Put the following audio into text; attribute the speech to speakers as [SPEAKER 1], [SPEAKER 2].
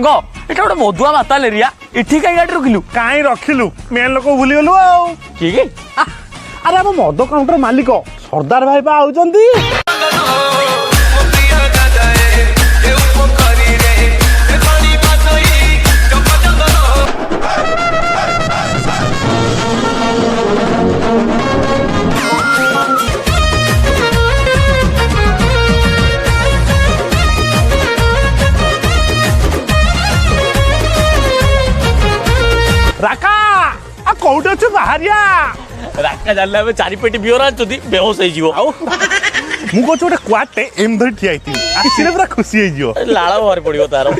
[SPEAKER 1] सांग एटा गोटे मधुआ माताल एरिया इठी कहीं गाड़ी रखिलु
[SPEAKER 2] काई रखिलु मेन लोक भूली गलु आउ
[SPEAKER 1] किए
[SPEAKER 2] अरे हम मद काउंटर मालिक सरदार भाई बा आउचंदी राका आ कोउट अछि बाहरिया
[SPEAKER 1] राका जानले हमें चारि पेटी बियर आछुदी बेहोश होई जीवो
[SPEAKER 2] आउ मु को छोटे क्वाटे एम धरि ठियाइती आसिले पूरा खुशी होई जियो
[SPEAKER 1] लाळ बाहर पड़ियो तारो